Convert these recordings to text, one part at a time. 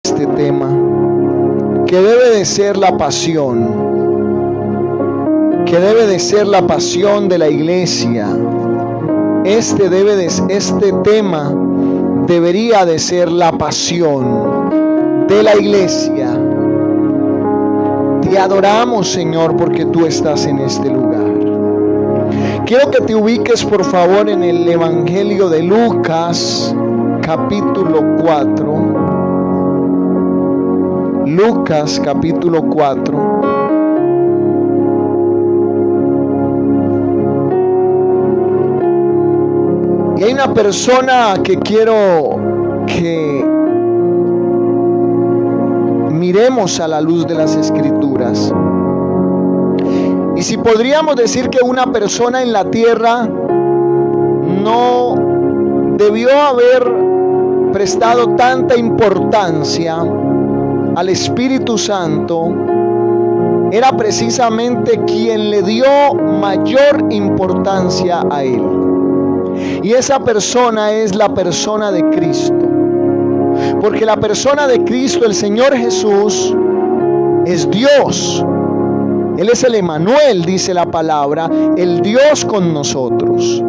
este tema, que debe de ser la pasión, de la iglesia. Este tema debería de ser la pasión de la iglesia. Te adoramos, Señor, porque tú estás en este lugar. Quiero que te ubiques, por favor, en el Evangelio de Lucas, capítulo 4. Lucas, capítulo 4. Y hay una persona que quiero que miremos a la luz de las Escrituras. Y si podríamos decir que una persona en la tierra no debió haber prestado tanta importancia al Espíritu Santo, era precisamente quien le dio mayor importancia a él. Y esa persona es la persona de Cristo. Porque la persona de Cristo, el Señor Jesús, es Dios. Él es el Emmanuel, dice la palabra, el Dios con nosotros.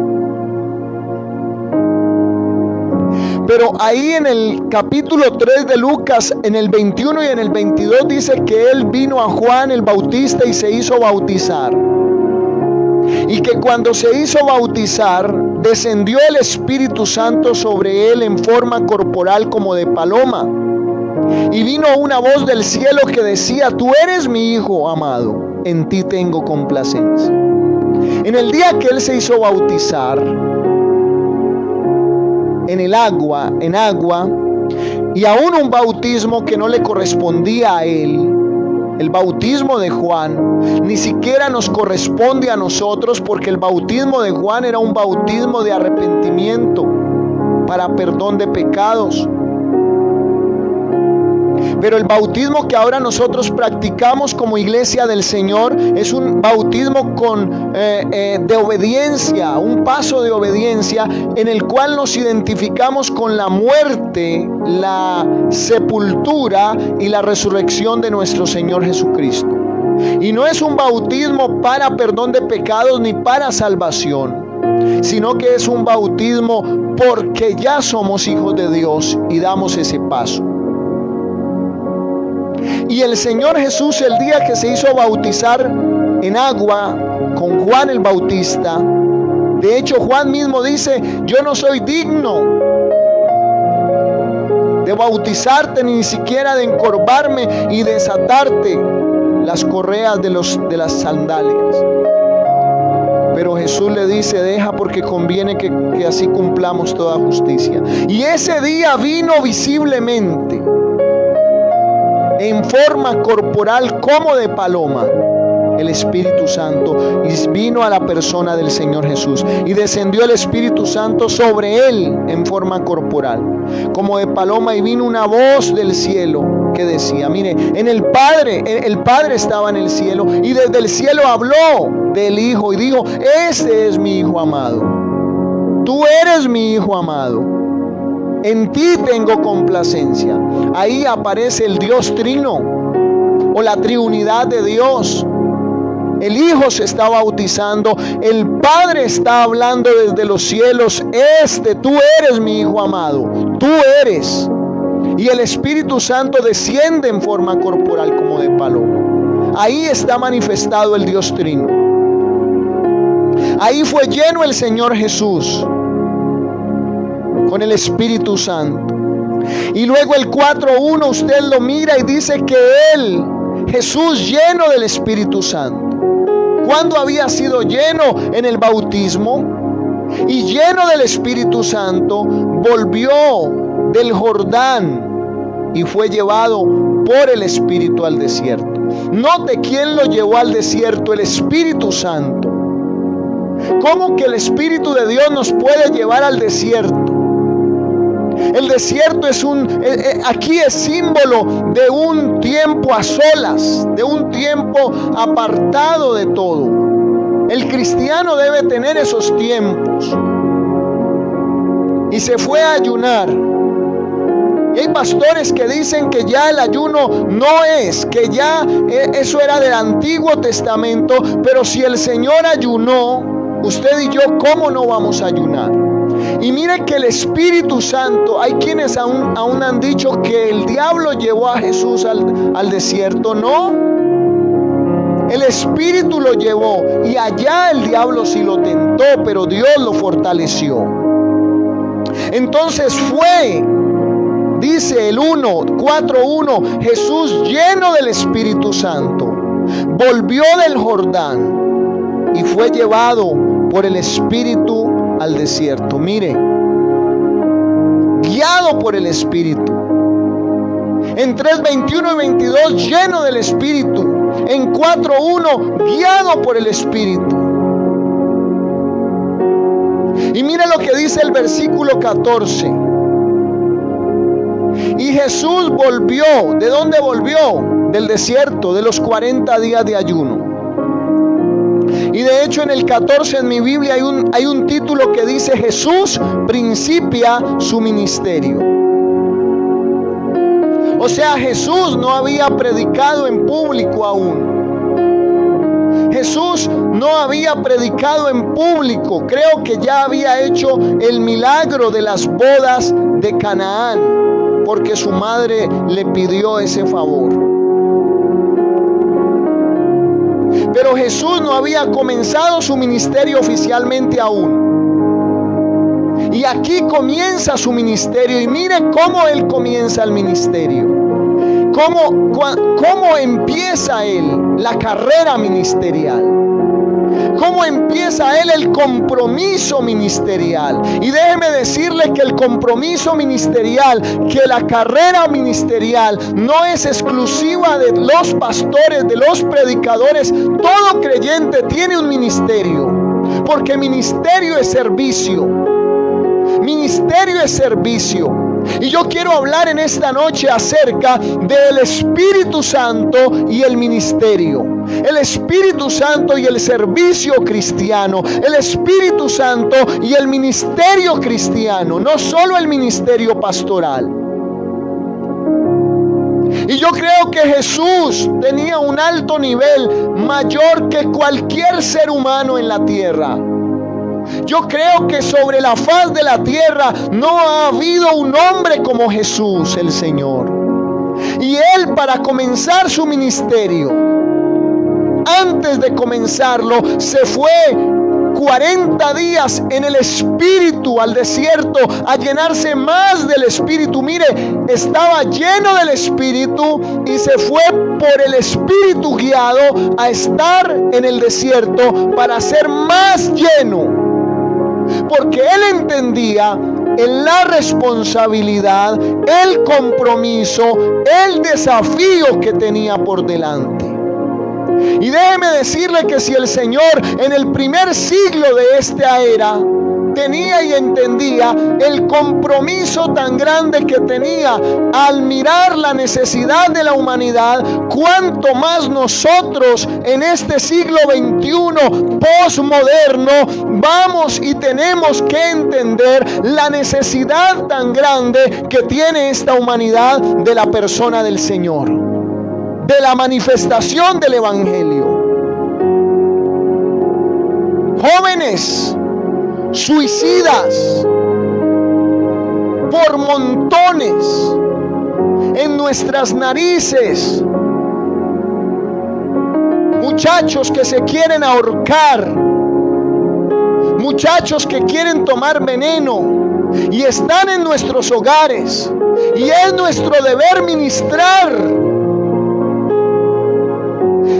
Pero ahí en el capítulo 3 de Lucas, en el 21 y en el 22, dice que Él vino a Juan el Bautista y se hizo bautizar. Y que cuando se hizo bautizar, descendió el Espíritu Santo sobre Él en forma corporal como de paloma. Y vino una voz del cielo que decía: tú eres mi Hijo amado, en ti tengo complacencia. En el día que Él se hizo bautizar, en agua, y aún un bautismo que no le correspondía a Él, el bautismo de Juan, ni siquiera nos corresponde a nosotros, porque el bautismo de Juan era un bautismo de arrepentimiento para perdón de pecados. Pero el bautismo que ahora nosotros practicamos como iglesia del Señor es un bautismo de obediencia, un paso de obediencia en el cual nos identificamos con la muerte, la sepultura y la resurrección de nuestro Señor Jesucristo. Y no es un bautismo para perdón de pecados ni para salvación, sino que es un bautismo porque ya somos hijos de Dios y damos ese paso. Y el Señor Jesús, el día que se hizo bautizar en agua con Juan el Bautista, de hecho Juan mismo dice: yo no soy digno de bautizarte, ni siquiera de encorvarme y desatarte las correas de las sandalias. Pero Jesús le dice: deja, porque conviene que así cumplamos toda justicia. Y ese día vino visiblemente en forma corporal como de paloma el Espíritu Santo, y vino a la persona del Señor Jesús, y descendió el Espíritu Santo sobre él en forma corporal como de paloma, y vino una voz del cielo que decía, mire, el Padre estaba en el cielo, y desde el cielo habló del Hijo y dijo: este es mi Hijo amado, tú eres mi Hijo amado, en ti tengo complacencia. Ahí aparece el Dios Trino, o la Triunidad de Dios. El Hijo se está bautizando, el Padre está hablando desde los cielos: tú eres mi Hijo amado, tú eres. Y el Espíritu Santo desciende en forma corporal como de paloma. Ahí está manifestado el Dios Trino. Ahí fue lleno el Señor Jesús con el Espíritu Santo. Y luego el 4:1 usted lo mira y dice que Jesús, lleno del Espíritu Santo. ¿Cuándo había sido lleno? En el bautismo. Y lleno del Espíritu Santo, volvió del Jordán y fue llevado por el Espíritu al desierto. Note quién lo llevó al desierto: el Espíritu Santo. ¿Cómo que el Espíritu de Dios nos puede llevar al desierto? El desierto aquí es símbolo de un tiempo a solas, de un tiempo apartado de todo. El cristiano debe tener esos tiempos. Y se fue a ayunar. Y hay pastores que dicen que ya el ayuno no es, que ya eso era del Antiguo Testamento. Pero si el Señor ayunó, usted y yo, ¿cómo no vamos a ayunar? Y mire que el Espíritu Santo, hay quienes aún han dicho que el diablo llevó a Jesús al desierto. No, el Espíritu lo llevó, y allá el diablo sí lo tentó, pero Dios lo fortaleció. Entonces fue, dice el 4:1, Jesús lleno del Espíritu Santo volvió del Jordán y fue llevado por el Espíritu al desierto. Mire, guiado por el Espíritu. En 3:21 y 22, lleno del Espíritu. En 4:1, guiado por el Espíritu. Y mire lo que dice el versículo 14. Y Jesús volvió. ¿De dónde volvió? Del desierto, de los 40 días de ayuno. Y de hecho en el 14 en mi Biblia hay un título que dice: Jesús principia su ministerio. O sea, Jesús no había predicado en público aún. Jesús no había predicado en público. Creo que ya había hecho el milagro de las bodas de Canaán, porque su madre le pidió ese favor. Pero Jesús no había comenzado su ministerio oficialmente aún. Y aquí comienza su ministerio. Y mire cómo Él comienza el ministerio. Cómo empieza Él la carrera ministerial. Cómo empieza Él el compromiso ministerial. Y déjeme decirle que el compromiso ministerial, que la carrera ministerial no es exclusiva de los pastores, de los predicadores. Todo creyente tiene un ministerio, porque ministerio es servicio. Ministerio es servicio. Y yo quiero hablar en esta noche acerca del Espíritu Santo y el ministerio. El Espíritu Santo y el servicio cristiano. El Espíritu Santo y el ministerio cristiano. No solo el ministerio pastoral. Y yo creo que Jesús tenía un alto nivel, mayor que cualquier ser humano en la tierra. Yo creo que sobre la faz de la tierra no ha habido un hombre como Jesús el Señor. Y Él, para comenzar su ministerio, antes de comenzarlo, se fue 40 días en el Espíritu al desierto a llenarse más del Espíritu. Mire, estaba lleno del Espíritu y se fue por el Espíritu guiado a estar en el desierto para ser más lleno. Porque Él entendía la responsabilidad, el compromiso, el desafío que tenía por delante. Y déjeme decirle que si el Señor en el primer siglo de esta era tenía y entendía el compromiso tan grande que tenía al mirar la necesidad de la humanidad, cuánto más nosotros en este siglo XXI postmoderno vamos y tenemos que entender la necesidad tan grande que tiene esta humanidad de la persona del Señor, de la manifestación del Evangelio. Jóvenes suicidas por montones en nuestras narices, muchachos que se quieren ahorcar, muchachos que quieren tomar veneno y están en nuestros hogares, y es nuestro deber ministrar.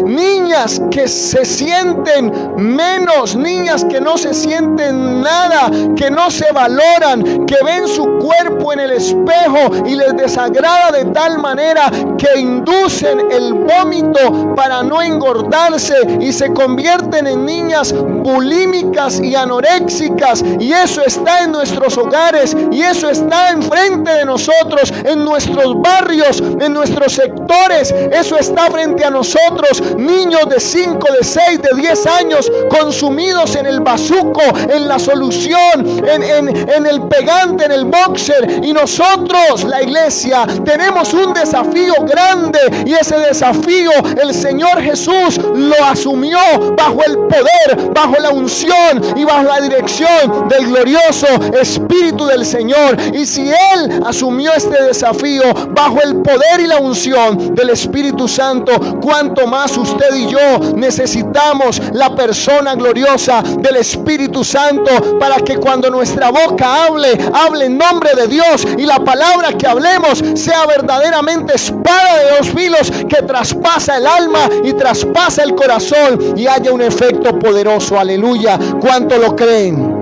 Niñas que se sienten menos, niñas que no se sienten nada, que no se valoran, que ven su cuerpo en el espejo y les desagrada de tal manera que inducen el vómito para no engordarse y se convierten en niñas bulímicas y anoréxicas. Y eso está en nuestros hogares, y eso está enfrente de nosotros, en nuestros barrios, en nuestros sectores. Eso está frente a nosotros. Niños de 5, de 6, de 10 años estamos consumidos en el bazuco, en la solución, en el pegante, en el boxer. Y nosotros, la iglesia, tenemos un desafío grande, y ese desafío el Señor Jesús lo asumió bajo el poder, bajo la unción y bajo la dirección del glorioso Espíritu del Señor. Y si Él asumió este desafío bajo el poder y la unción del Espíritu Santo, cuánto más usted y yo necesitamos la persona gloriosa del Espíritu Santo, para que cuando nuestra boca hable en nombre de Dios, y la palabra que hablemos sea verdaderamente espada de dos filos que traspasa el alma y traspasa el corazón, y haya un efecto poderoso. Aleluya. ¿Cuánto lo creen?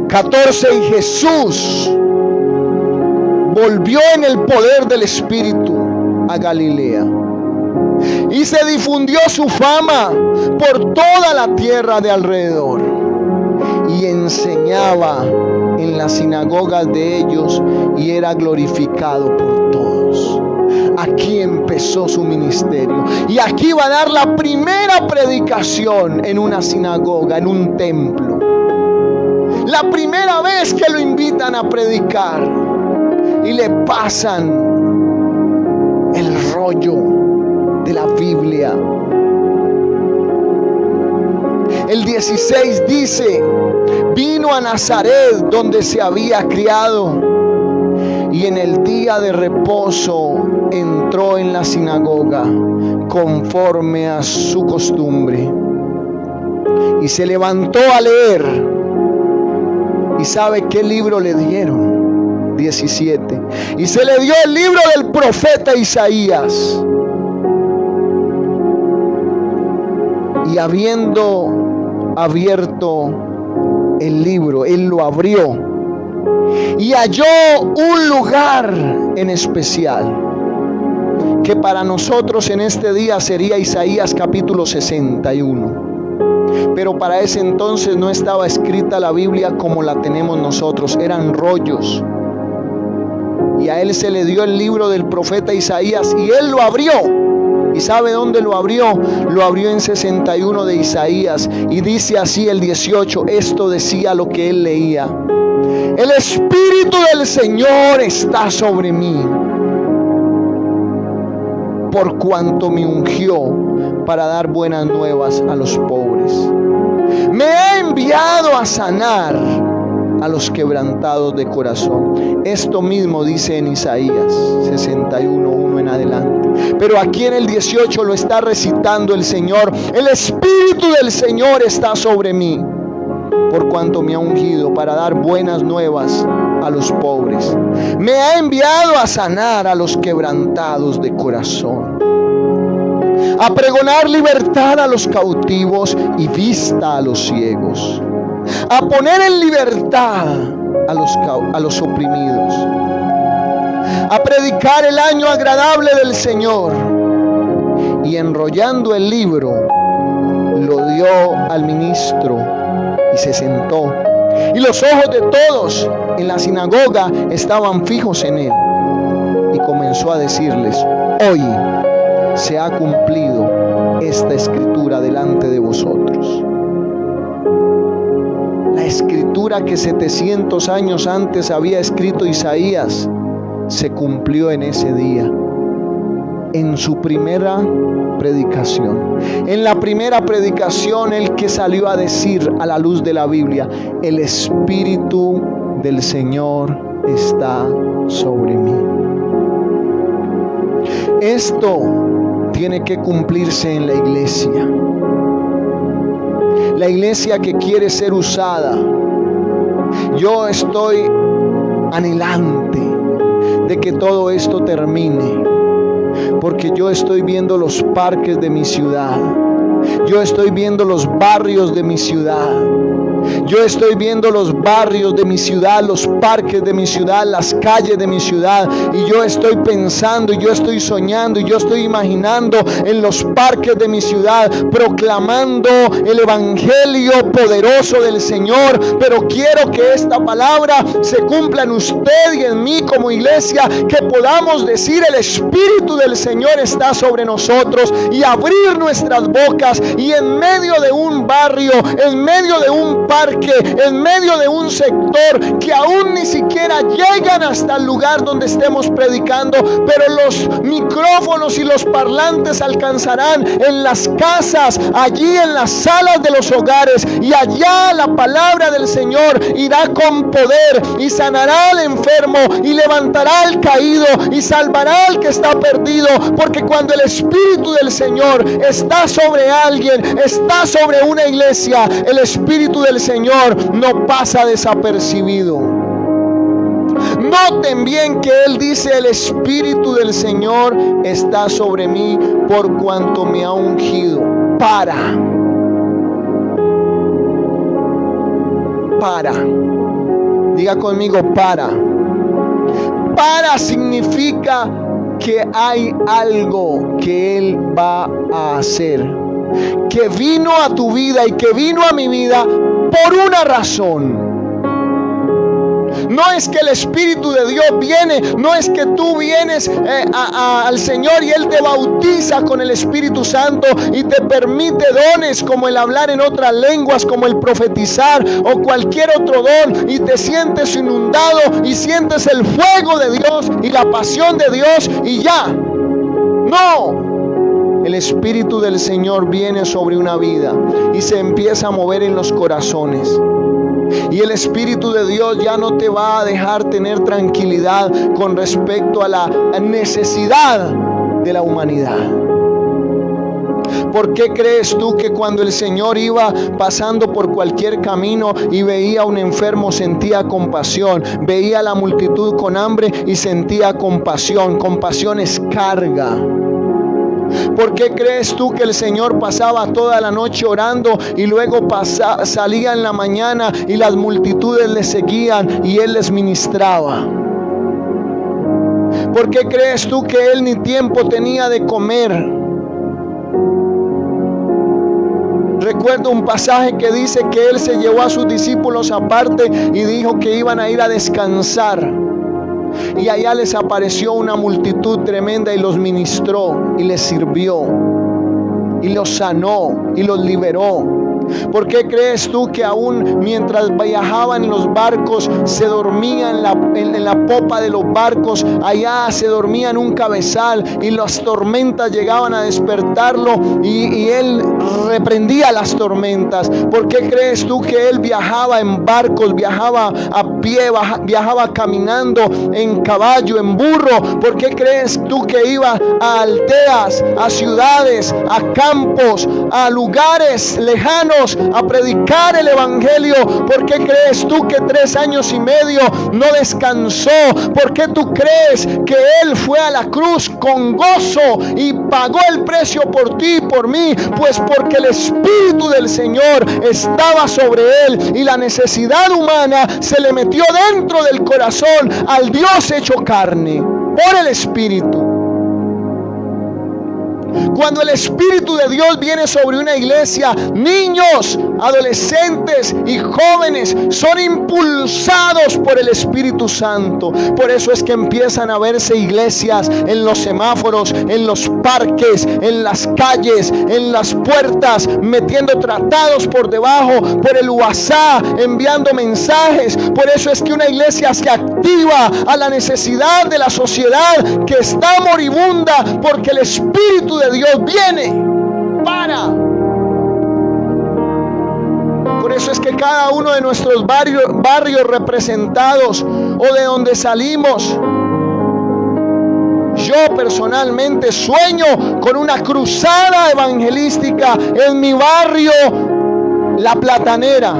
14. Y Jesús volvió en el poder del Espíritu a Galilea, y se difundió su fama por toda la tierra de alrededor, y enseñaba en las sinagogas de ellos, y era glorificado por todos. Aquí empezó su ministerio, y aquí va a dar la primera predicación en una sinagoga, en un templo. La primera vez que lo invitan a predicar, y le pasan el rollo de la Biblia. El 16 dice: vino a Nazaret, donde se había criado, y en el día de reposo entró en la sinagoga conforme a su costumbre, y se levantó a leer. ¿Y sabe qué libro le dieron? 17. Y se le dio el libro del profeta Isaías. Y habiendo abierto el libro, él lo abrió y halló un lugar en especial, que para nosotros en este día sería Isaías capítulo 61. Pero para ese entonces no estaba escrita la Biblia como la tenemos nosotros, eran rollos. Y a él se le dio el libro del profeta Isaías, y él lo abrió. ¿Y sabe dónde lo abrió? Lo abrió en 61 de Isaías, y dice así el 18, esto decía lo que él leía: el Espíritu del Señor está sobre mí, por cuanto me ungió para dar buenas nuevas a los pobres. Me ha enviado a sanar a los quebrantados de corazón. Esto mismo dice en Isaías 61:1 en adelante. Pero aquí en el 18 lo está recitando el Señor: el Espíritu del Señor está sobre mí, por cuanto me ha ungido para dar buenas nuevas a los pobres. Me ha enviado a sanar a los quebrantados de corazón, a pregonar libertad a los cautivos y vista a los ciegos, a poner en libertad a los oprimidos, a predicar el año agradable del Señor. Y enrollando el libro, lo dio al ministro y se sentó. Y los ojos de todos en la sinagoga estaban fijos en él. Y comenzó a decirles: hoy se ha cumplido esta escritura delante de vosotros. La escritura que 700 años antes había escrito Isaías se cumplió en ese día, en su primera predicación. En la primera predicación, el que salió a decir a la luz de la Biblia: el Espíritu del Señor está sobre mí. Esto tiene que cumplirse en la iglesia. La iglesia que quiere ser usada. Yo estoy anhelante de que todo esto termine, porque yo estoy viendo los parques de mi ciudad, yo estoy viendo los barrios de mi ciudad, Yo estoy viendo los barrios de mi ciudad, los parques de mi ciudad, las calles de mi ciudad, y yo estoy pensando, y yo estoy soñando, y yo estoy imaginando en los parques de mi ciudad, proclamando el evangelio poderoso del Señor. Pero quiero que esta palabra se cumpla en usted y en mí como iglesia, que podamos decir: el Espíritu del Señor está sobre nosotros, y abrir nuestras bocas, y en medio de un barrio, en medio de un parque, en medio de un sector que aún ni siquiera llegan hasta el lugar donde estemos predicando, pero los micrófonos y los parlantes alcanzarán en las casas, allí en las salas de los hogares, y allá la palabra del Señor irá con poder y sanará al enfermo y levantará al caído y salvará al que está perdido, porque cuando el Espíritu del Señor está sobre alguien, está sobre una iglesia, el Espíritu del Señor no pasa desapercibido. Noten bien que Él dice: el Espíritu del Señor está sobre mí por cuanto me ha ungido para. Diga conmigo: para. Para significa que hay algo que Él va a hacer, que vino a tu vida y que vino a mi vida por una razón. No es que el Espíritu de Dios viene, no es que tú vienes al Señor y Él te bautiza con el Espíritu Santo y te permite dones como el hablar en otras lenguas, como el profetizar o cualquier otro don, y te sientes inundado y sientes el fuego de Dios y la pasión de Dios y ya. No. El Espíritu del Señor viene sobre una vida y se empieza a mover en los corazones. Y el Espíritu de Dios ya no te va a dejar tener tranquilidad con respecto a la necesidad de la humanidad. ¿Por qué crees tú que cuando el Señor iba pasando por cualquier camino y veía a un enfermo sentía compasión? Veía a la multitud con hambre y sentía compasión. Compasión es carga. ¿Por qué crees tú que el Señor pasaba toda la noche orando y luego salía en la mañana y las multitudes le seguían y Él les ministraba? ¿Por qué crees tú que Él ni tiempo tenía de comer? Recuerdo un pasaje que dice que Él se llevó a sus discípulos aparte y dijo que iban a ir a descansar. Y allá les apareció una multitud tremenda y los ministró y les sirvió y los sanó y los liberó. ¿Por qué crees tú que aún mientras viajaban en los barcos se dormía en la popa de los barcos? Allá se dormía en un cabezal y las tormentas llegaban a despertarlo y él reprendía las tormentas. ¿Por qué crees tú que él viajaba en barcos, viajaba a pie, viajaba caminando, en caballo, en burro? ¿Por qué crees tú que iba a aldeas, a ciudades, a campos, a lugares lejanos a predicar el evangelio? ¿Por qué crees tú que 3 años y medio no descansó? ¿Por qué tú crees que Él fue a la cruz con gozo y pagó el precio por ti y por mí? Pues porque el Espíritu del Señor estaba sobre Él y la necesidad humana se le metió dentro del corazón al Dios hecho carne por el Espíritu. Cuando el Espíritu de Dios viene sobre una iglesia, niños, adolescentes y jóvenes son impulsados por el Espíritu Santo. Por eso es que empiezan a verse iglesias en los semáforos, en los parques, en las calles, en las puertas, metiendo tratados por debajo, por el WhatsApp, enviando mensajes. Por eso es que una iglesia se activa a la necesidad de la sociedad que está moribunda, porque el Espíritu de Dios viene para. Por eso es que cada uno de nuestros barrios representados o de donde salimos, yo personalmente sueño con una cruzada evangelística en mi barrio, La Platanera.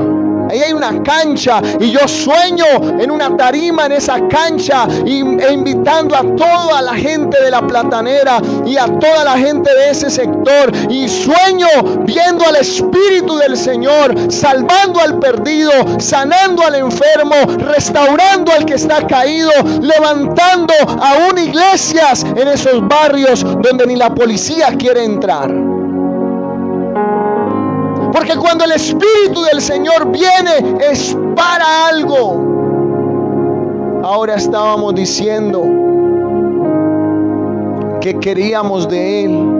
Ahí hay una cancha y yo sueño en una tarima en esa cancha e invitando a toda la gente de la Platanera y a toda la gente de ese sector, y sueño viendo al Espíritu del Señor salvando al perdido, sanando al enfermo, restaurando al que está caído, levantando aún iglesias en esos barrios donde ni la policía quiere entrar. Porque cuando el Espíritu del Señor viene es para algo. Ahora estábamos diciendo que queríamos de Él.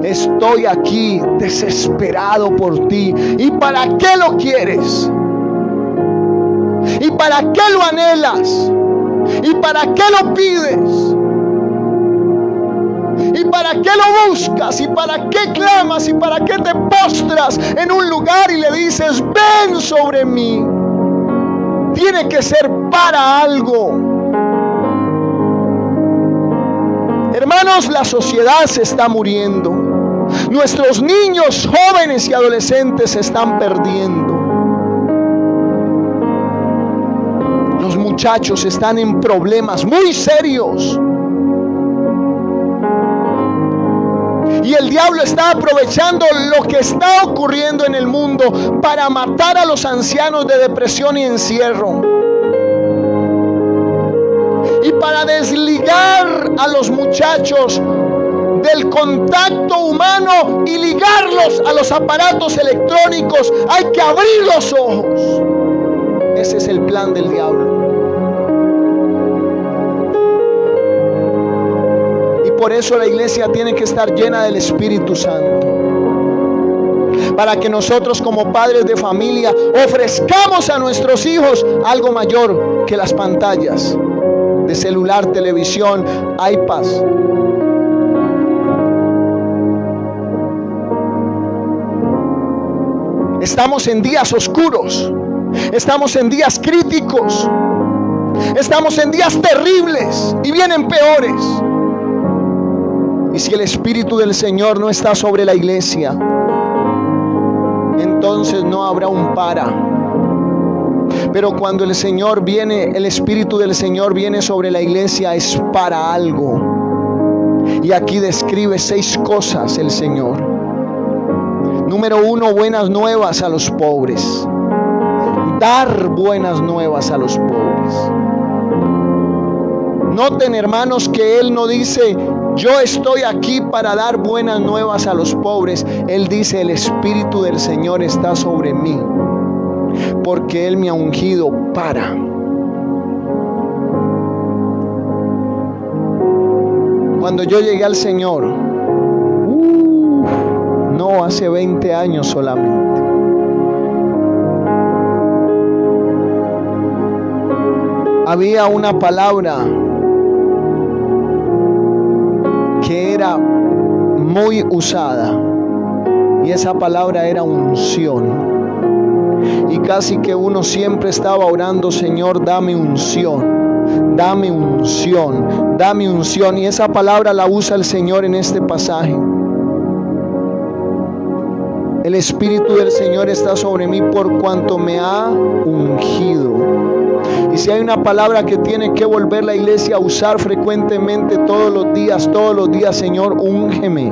Estoy aquí desesperado por ti. ¿Y para qué lo quieres? ¿Y para qué lo anhelas? ¿Y para qué lo pides? ¿Y para qué lo buscas? ¿Y para qué clamas? ¿Y para qué te postras en un lugar y le dices, ven sobre mí? Tiene que ser para algo. Hermanos, la sociedad se está muriendo. Nuestros niños, jóvenes y adolescentes se están perdiendo. Los muchachos están en problemas muy serios. Y el diablo está aprovechando lo que está ocurriendo en el mundo para matar a los ancianos de depresión y encierro. Y para desligar a los muchachos del contacto humano y ligarlos a los aparatos electrónicos, hay que abrir los ojos. Ese es el plan del diablo. Por eso la iglesia tiene que estar llena del Espíritu Santo, para que nosotros como padres de familia ofrezcamos a nuestros hijos algo mayor que las pantallas de celular, televisión, iPads. Estamos en días oscuros, estamos en días críticos, estamos en días terribles y vienen peores. Y si el Espíritu del Señor no está sobre la iglesia, entonces no habrá un para. Pero cuando el Señor viene, el Espíritu del Señor viene sobre la iglesia, es para algo. Y aquí describe 6 cosas el Señor. Número 1, buenas nuevas a los pobres. Dar buenas nuevas a los pobres. Noten, hermanos, que Él no dice, yo estoy aquí para dar buenas nuevas a los pobres. Él dice, el Espíritu del Señor está sobre mí, porque Él me ha ungido para. Cuando yo llegué al Señor, no hace 20 años solamente, había una palabra que era muy usada, y esa palabra era unción. Y casi que uno siempre estaba orando, Señor, dame unción, dame unción, dame unción. Y esa palabra la usa el Señor en este pasaje. El Espíritu del Señor está sobre mí por cuanto me ha ungido. Y si hay una palabra que tiene que volver la iglesia a usar frecuentemente todos los días, Señor, úngeme.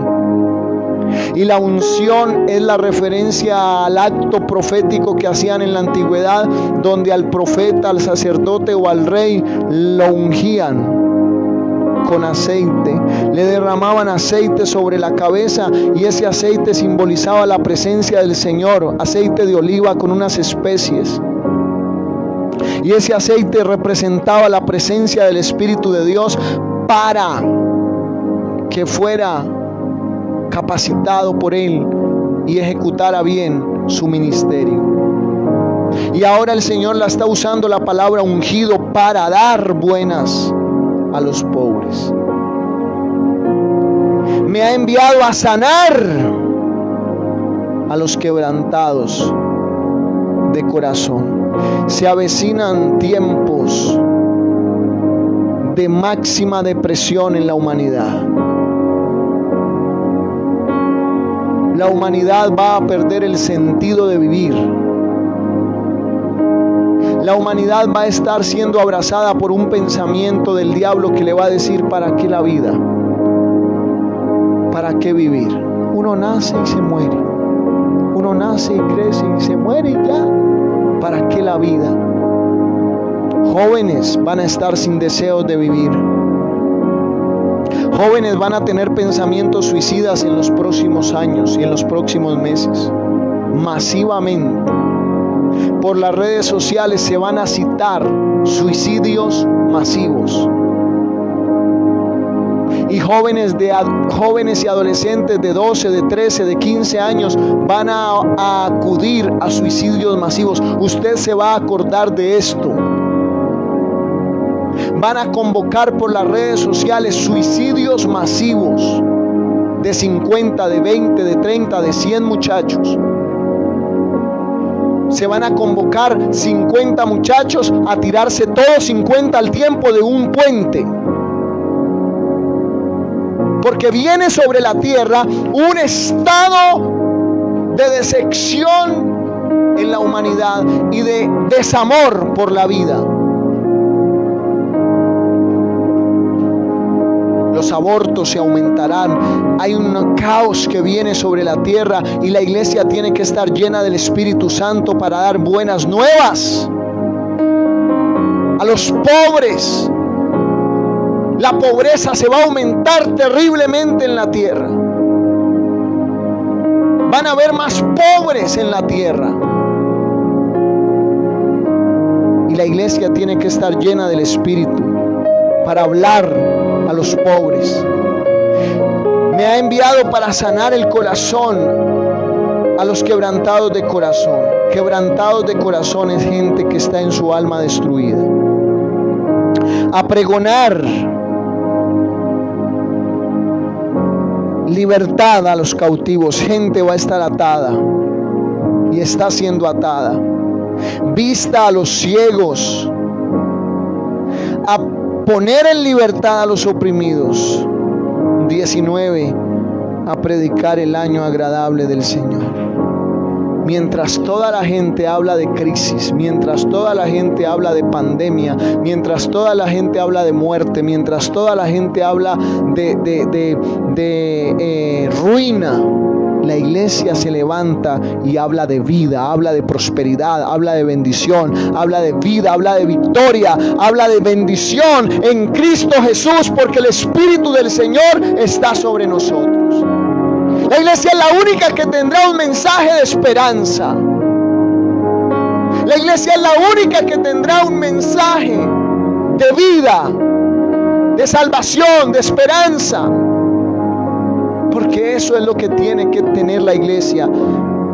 Y la unción es la referencia al acto profético que hacían en la antigüedad, donde al profeta, al sacerdote o al rey lo ungían con aceite, le derramaban aceite sobre la cabeza, y ese aceite simbolizaba la presencia del Señor, aceite de oliva con unas especies. Y ese aceite representaba la presencia del Espíritu de Dios para que fuera capacitado por Él y ejecutara bien su ministerio. Y ahora el Señor la está usando, la palabra ungido, para dar buenas a los pobres. Me ha enviado a sanar a los quebrantados de corazón. Se avecinan tiempos de máxima depresión en la humanidad. La humanidad va a perder el sentido de vivir. La humanidad va a estar siendo abrazada por un pensamiento del diablo que le va a decir: ¿para qué la vida? ¿Para qué vivir? Uno nace y se muere. Uno nace y crece y se muere y ya. ¿Para qué la vida? Jóvenes van a estar sin deseos de vivir. Jóvenes van a tener pensamientos suicidas en los próximos años y en los próximos meses. Masivamente. Por las redes sociales se van a citar suicidios masivos. Y jóvenes y adolescentes de 12, de 13, de 15 años van a acudir a suicidios masivos. Usted se va a acordar de esto. Van a convocar por las redes sociales suicidios masivos de 50, de 20, de 30, de 100 muchachos. Se van a convocar 50 muchachos a tirarse todos 50 al tiempo de un puente. Porque viene sobre la tierra un estado de decepción en la humanidad y de desamor por la vida. Los abortos se aumentarán. Hay un caos que viene sobre la tierra y la iglesia tiene que estar llena del Espíritu Santo para dar buenas nuevas a los pobres. La pobreza se va a aumentar terriblemente en la tierra. Van a haber más pobres en la tierra. Y la iglesia tiene que estar llena del Espíritu para hablar a los pobres. Me ha enviado para sanar el corazón a los quebrantados de corazón. Quebrantados de corazón es gente que está en su alma destruida. A pregonar libertad a los cautivos. Gente va a estar atada y está siendo atada. Vista a los ciegos. A poner en libertad a los oprimidos. 19. A predicar el año agradable del Señor. Mientras toda la gente habla de crisis, mientras toda la gente habla de pandemia, mientras toda la gente habla de muerte, mientras toda la gente habla de ruina, la iglesia se levanta y habla de vida, habla de prosperidad, habla de bendición, habla de vida, habla de victoria, habla de bendición en Cristo Jesús, porque el Espíritu del Señor está sobre nosotros. La iglesia es la única que tendrá un mensaje de esperanza. La iglesia es la única que tendrá un mensaje de vida, de salvación, de esperanza. Porque eso es lo que tiene que tener la iglesia: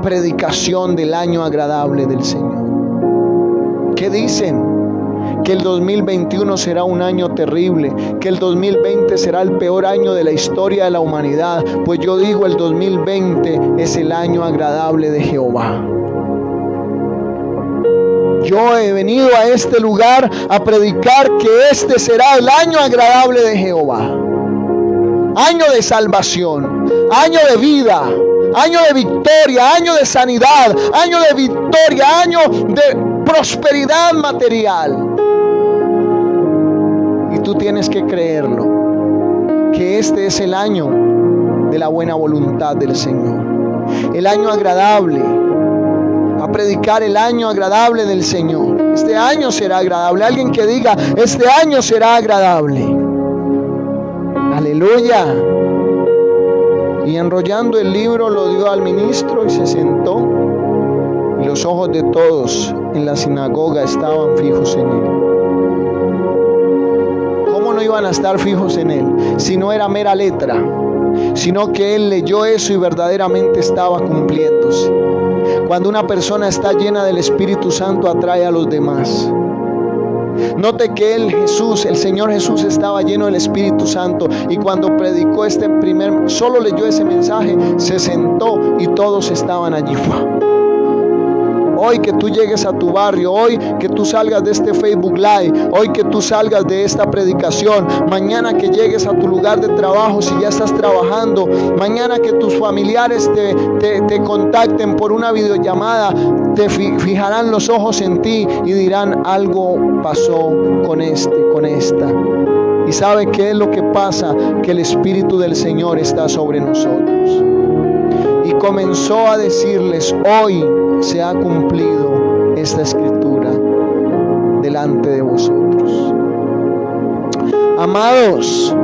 predicación del año agradable del Señor. ¿Qué dicen? Que el 2021 será un año terrible, que el 2020 será el peor año de la historia de la humanidad. Pues yo digo, el 2020 es el año agradable de Jehová. Yo he venido a este lugar a predicar que este será el año agradable de Jehová. Año de salvación, año de vida, año de victoria, año de sanidad, año de victoria, año de prosperidad material. Y tú tienes que creerlo, que este es el año de la buena voluntad del Señor. El año agradable, a predicar el año agradable del Señor. Este año será agradable. Alguien que diga, este año será agradable. Aleluya. Y enrollando el libro lo dio al ministro y se sentó. Y los ojos de todos en la sinagoga estaban fijos en él. ¿Cómo no iban a estar fijos en él? Si no era mera letra, sino que él leyó eso y verdaderamente estaba cumpliéndose. Cuando una persona está llena del Espíritu Santo, atrae a los demás. Note que el Señor Jesús estaba lleno del Espíritu Santo, y cuando predicó solo leyó ese mensaje, se sentó y todos estaban allí. Hoy que tú llegues a tu barrio, hoy que tú salgas de este Facebook Live, hoy que tú salgas de esta predicación, mañana que llegues a tu lugar de trabajo si ya estás trabajando, mañana que tus familiares te contacten por una videollamada, te fijarán los ojos en ti y dirán: algo pasó con con esta. ¿Y sabe qué es lo que pasa? Que el Espíritu del Señor está sobre nosotros. Y comenzó a decirles: hoy se ha cumplido esta escritura delante de vosotros. Amados,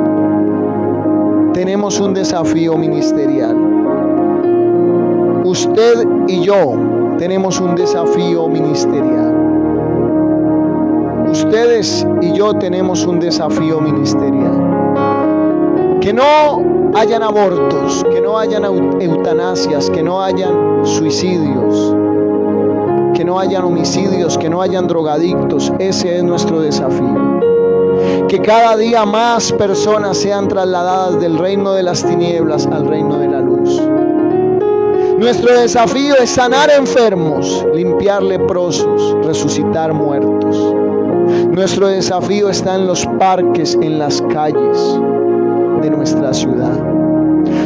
tenemos un desafío ministerial. Usted y yo tenemos un desafío ministerial. Ustedes y yo tenemos un desafío ministerial. Que no hayan abortos, que no hayan eutanasias, que no hayan suicidios, que no hayan homicidios, que no hayan drogadictos. Ese es nuestro desafío. Que cada día más personas sean trasladadas del reino de las tinieblas al reino de la luz. Nuestro desafío es sanar enfermos, limpiar leprosos, resucitar muertos. Nuestro desafío está en los parques, en las calles de nuestra ciudad.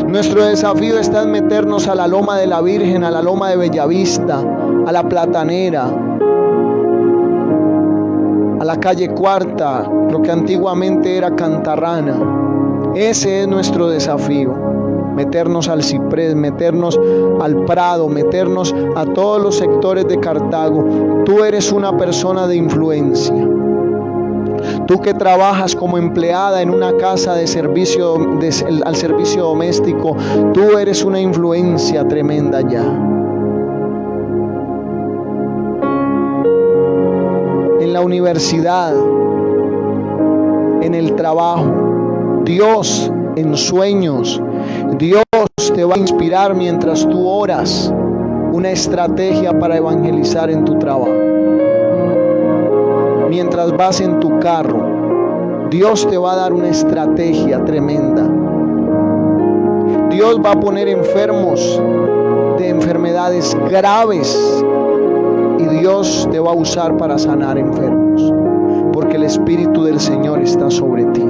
Nuestro desafío está en meternos a la Loma de la Virgen, a la Loma de Bellavista, a la Platanera, a la calle Cuarta, lo que antiguamente era Cantarrana. Ese es nuestro desafío. Meternos al Ciprés, meternos al Prado, meternos a todos los sectores de Cartago. Tú eres una persona de influencia. Tú que trabajas como empleada en una casa de servicio, al servicio doméstico, tú eres una influencia tremenda ya. En la universidad, en el trabajo, Dios en sueños, Dios te va a inspirar mientras tú oras una estrategia para evangelizar en tu trabajo. Mientras vas en tu carro, Dios te va a dar una estrategia tremenda. Dios va a poner enfermos de enfermedades graves y Dios te va a usar para sanar enfermos, porque el Espíritu del Señor está sobre ti,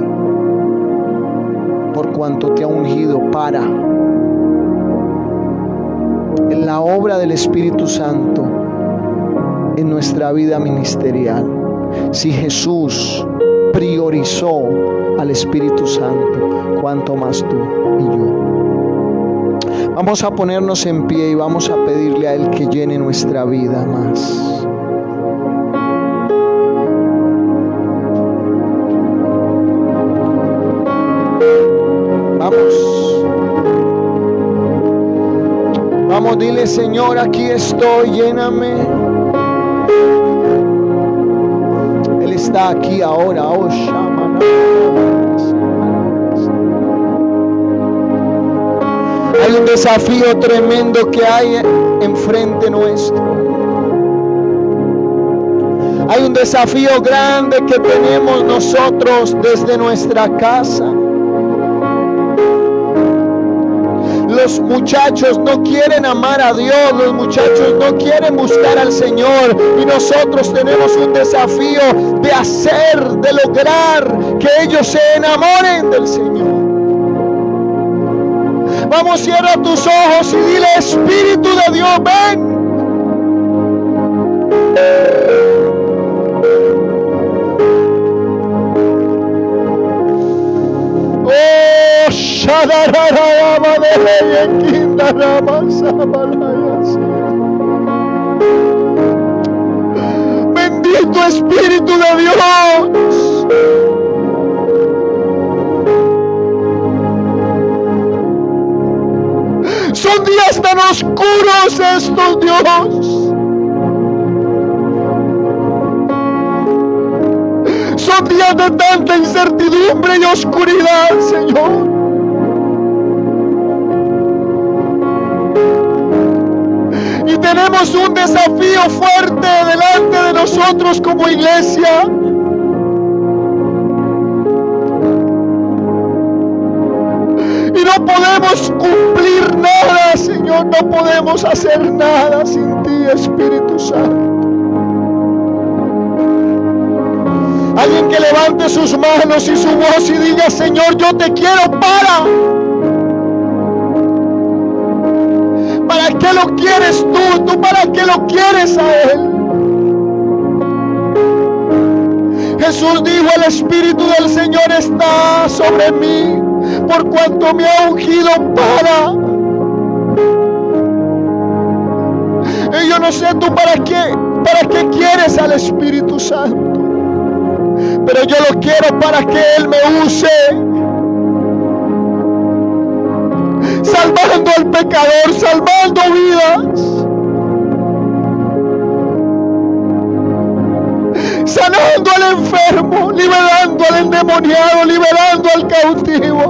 por cuanto te ha ungido para en la obra del Espíritu Santo en nuestra vida ministerial. Si Jesús priorizó al Espíritu Santo, cuánto más tú y yo. Vamos a ponernos en pie y vamos a pedirle a Él que llene nuestra vida más. Vamos, dile: Señor, aquí estoy, lléname. Él está aquí ahora. Oh, hay un desafío tremendo que hay enfrente nuestro. Hay un desafío grande que tenemos nosotros desde nuestra casa. Los muchachos no quieren amar a Dios, los muchachos no quieren buscar al Señor, y nosotros tenemos un desafío de hacer, de lograr que ellos se enamoren del Señor. Vamos, cierra tus ojos y dile: Espíritu de Dios, ven. Bendito Espíritu de Dios. Son días tan oscuros estos, Dios. Son días de tanta incertidumbre y oscuridad, Señor. Y tenemos un desafío fuerte delante de nosotros como iglesia. Y no no podemos cumplir nada, Señor, no podemos hacer nada sin ti, Espíritu Santo. Alguien que levante sus manos y su voz y diga: Señor, yo te quiero ¿Para qué lo quieres tú? ¿Tú para qué lo quieres a Él? Jesús dijo: el Espíritu del Señor está sobre mí, por cuanto me ha ungido Y yo no sé tú para qué quieres al Espíritu Santo, pero yo lo quiero para que Él me use, salvando al pecador, salvando vidas, sanando al enfermo, liberando al endemoniado, liberando al cautivo.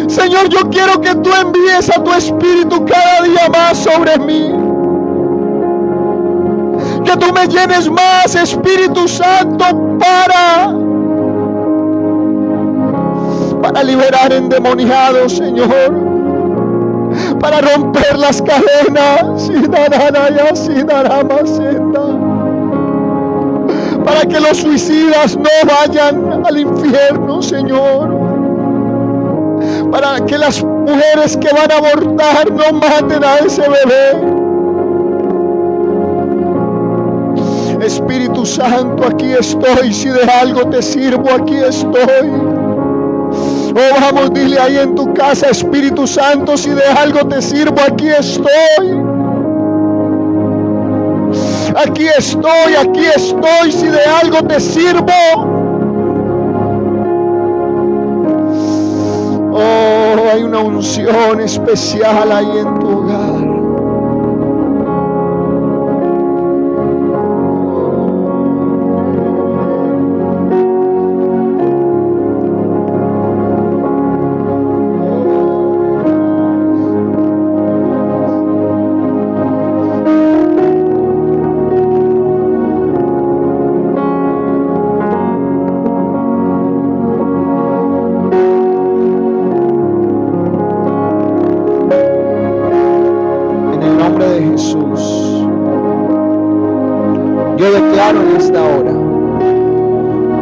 Señor, yo quiero que tú envíes a tu Espíritu cada día más sobre mí. Que tú me llenes más, Espíritu Santo, para liberar endemoniados, Señor. Para romper las cadenas. Para que los suicidas no vayan al infierno, Señor. Para que las mujeres que van a abortar no maten a ese bebé. Espíritu Santo, aquí estoy. Si de algo te sirvo, aquí estoy. Oh, vamos, dile ahí en tu casa: Espíritu Santo, si de algo te sirvo, aquí estoy. Aquí estoy, si de algo te sirvo. Oh, hay una unción especial ahí en tu hogar. Jesús, yo declaro en esta hora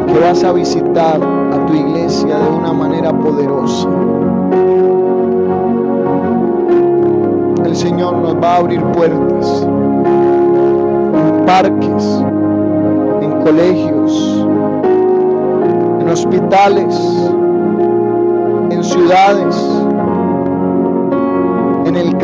que vas a visitar a tu iglesia de una manera poderosa. El Señor nos va a abrir puertas en parques, en colegios, en hospitales, en ciudades, en el campo.